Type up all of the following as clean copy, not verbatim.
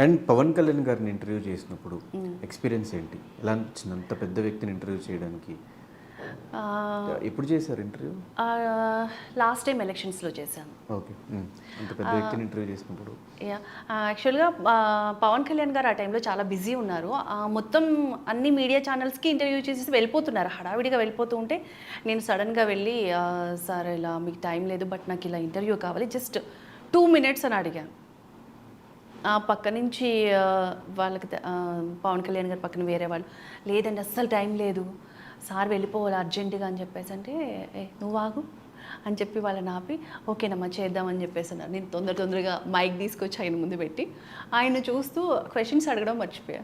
And Pawan Kalyan గారిని interview చేసినప్పుడు experience ఏంటి? ఎలా అనిపించింది అంత పెద్ద వ్యక్తిని ఇంటర్వ్యూ చేయడానికి? ఎప్పుడు చేశారు ఇంటర్వ్యూ? లాస్ట్ టైం ఎలక్షన్స్లో చేశాను. ఓకే. అంత పెద్ద వ్యక్తిని ఇంటర్వ్యూ చేసినప్పుడు యాక్చువల్గా పవన్ కళ్యాణ్ గారు ఆ టైంలో చాలా బిజీ ఉన్నారు. మొత్తం అన్ని మీడియా ఛానల్స్కి ఇంటర్వ్యూ చేసేసి వెళ్ళిపోతున్నారు, హడావిడిగా వెళ్ళిపోతూ ఉంటే నేను సడన్గా వెళ్ళి సార్ ఇలా మీకు టైం లేదు, బట్ నాకు ఇలా ఇంటర్వ్యూ కావాలి, జస్ట్ 2 minutes అని అడిగాను. పక్క నుంచి వాళ్ళకి పవన్ కళ్యాణ్ గారు పక్కన వేరే వాళ్ళు, లేదండి అస్సలు టైం లేదు, సార్ వెళ్ళిపోవాలి అర్జెంటుగా అని చెప్పేసి అంటే, నువ్వు ఆగు అని చెప్పి వాళ్ళని ఆపి ఓకేనమ్మా చేద్దామని చెప్పేసి అన్నారు. నేను తొందరగా మైక్ తీసుకొచ్చి ఆయన ముందు పెట్టి ఆయన చూస్తూ క్వశ్చన్స్ అడగడం మర్చిపోయా.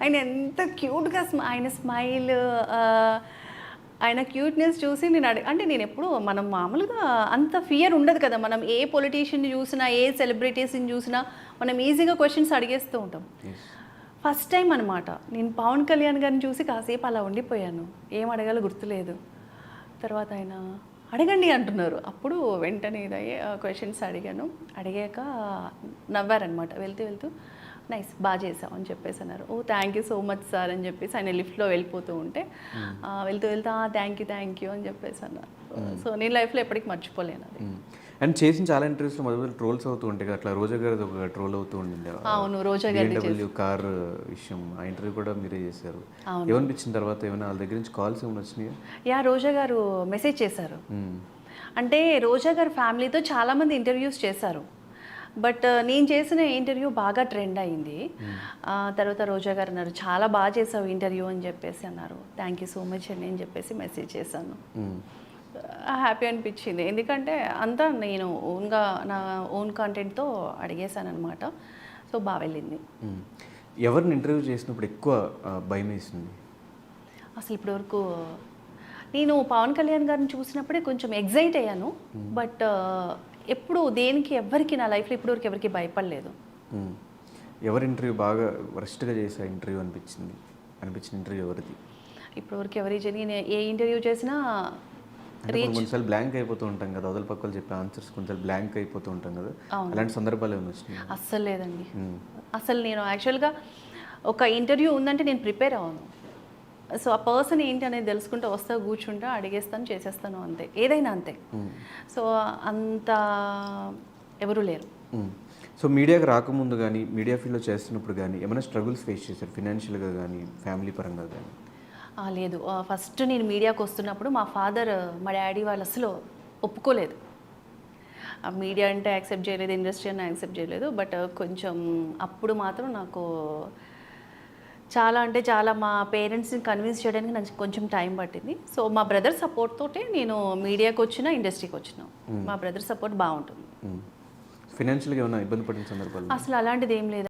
ఆయన ఎంత క్యూట్గా ఆయన స్మైల్, ఆయన క్యూట్నెస్ చూసి నేను అంటే నేను ఎప్పుడు మనం మామూలుగా అంత ఫియర్ ఉండదు కదా, మనం ఏ పొలిటీషియన్ని చూసినా ఏ సెలబ్రిటీస్ని చూసినా మనం ఈజీగా క్వశ్చన్స్ అడిగేస్తూ ఉంటాం. ఫస్ట్ టైం అనమాట నేను పవన్ కళ్యాణ్ గారిని చూసి కాసేపు అలా ఉండిపోయాను, ఏం అడగాలో గుర్తులేదు. తర్వాత ఆయన అడగండి అంటున్నారు, అప్పుడు వెంటనే ఇదయ్యే క్వశ్చన్స్ అడిగాను. అడిగాక నవ్వారనమాట, వెళ్తూ నైస్ బాగా చేసావు అని చెప్పేసి అన్నారు. Oh thank you so much sir అని చెప్పేసి ఆయన లిఫ్ట్లో వెళ్ళిపోతూ ఉంటే వెళ్తూ థ్యాంక్ యూ అని చెప్పేసి అన్నారు. సో నేను లైఫ్లో ఎప్పటికీ మర్చిపోలేను అది. అండ్ చేసిన చాలా ఇంటర్వ్యూస్లో మొదలు ట్రోల్స్ అవుతూ ఉంటాయి, అట్లా రోజా గారిది ఒక ట్రోల్ అవుతూ ఉండింది. అవును, రోజా గారి కార్ విషయం, ఆ ఇంటర్వ్యూ కూడా మీరే చేశారు. ఏమనిపించిన తర్వాత? ఏమైనా వాళ్ళ దగ్గర నుంచి కాల్స్ ఏమైనా వచ్చినాయా? రోజా గారు మెసేజ్ చేశారు. అంటే రోజా గారు ఫ్యామిలీతో చాలామంది ఇంటర్వ్యూస్ చేశారు, బట్ నేను చేసిన ఇంటర్వ్యూ బాగా ట్రెండ్ అయింది. తర్వాత రోజా గారు అన్నారు చాలా బాగా చేసావు ఇంటర్వ్యూ అని చెప్పేసి అన్నారు. థ్యాంక్ యూ సో మచ్ అని చెప్పేసి మెసేజ్ చేశాను. హ్యాపీ అనిపించింది, ఎందుకంటే అంతా నేను నా ఓన్ కంటెంట్తో అడిగేశాను అనమాట. సో బాగా వెళ్ళింది. ఎవరిని ఇంటర్వ్యూ చేసినప్పుడు ఎక్కువ భయం వేసింది? అసలు ఇప్పటివరకు నేను పవన్ కళ్యాణ్ గారిని చూసినప్పుడే కొంచెం ఎగ్జైట్ అయ్యాను, బట్ ఎప్పుడు దేనికి ఎవరికి నా లైఫ్లో ఇప్పటివరకు ఎవరికి భయపడలేదు. ఎవరి ఇంటర్వ్యూ బాగా వరస్ట్గా చేసే ఇంటర్వ్యూ అనిపించిన ఇంటర్వ్యూ ఎవరిది? ఇప్పటివరకు నేను ఏ ఇంటర్వ్యూ చేసినా కొన్నిసార్లు బ్లాంక్ అయిపోతూ ఉంటాం కదా, అవతల పక్కలు చెప్పే ఆన్సర్స్ కొంచెం బ్లాంక్ అయిపోతూ ఉంటాం కదా, అలాంటి సందర్భాలు ఏమైనా వచ్చినాయి? అస్సలు లేదండి. అసలు నేను యాక్చువల్గా ఒక ఇంటర్వ్యూ ఉందంటే నేను ప్రిపేర్ అవ్వను. సో ఆ పర్సన్ ఏంటి అనేది తెలుసుకుంటూ వస్తా, కూర్చుంటా, అడిగేస్తాను, చేసేస్తాను, అంతే, ఏదైనా అంతే. సో అంత ఎవరు లేరు. సో మీడియాకి రాకముందు కానీ మీడియా ఫీల్డ్లో చేస్తున్నప్పుడు కానీ ఏమైనా స్ట్రగుల్స్ ఫేస్ చేశారు, ఫినాన్షియల్గా కానీ ఫ్యామిలీ పరంగా కానీ? లేదు, ఫస్ట్ నేను మీడియాకి వస్తున్నప్పుడు మా ఫాదర్ మా డాడీ వాళ్ళు అసలు ఒప్పుకోలేదు. మీడియా అంటే యాక్సెప్ట్ చేయలేదు, ఇండస్ట్రీ అని యాక్సెప్ట్ చేయలేదు. బట్ కొంచెం అప్పుడు మాత్రం నాకు చాలా మా పేరెంట్స్ని కన్విన్స్ చేయడానికి నాకు కొంచెం టైం పట్టింది. సో మా బ్రదర్ సపోర్ట్ తోటే నేను మీడియాకి వచ్చిన, ఇండస్ట్రీకి వచ్చిన. మా బ్రదర్ సపోర్ట్ బాగుంటుంది. ఫినాన్షియల్గా ఏమైనా ఇబ్బంది పడిన సందర్భాలు? అసలు అలాంటిది ఏం లేదు.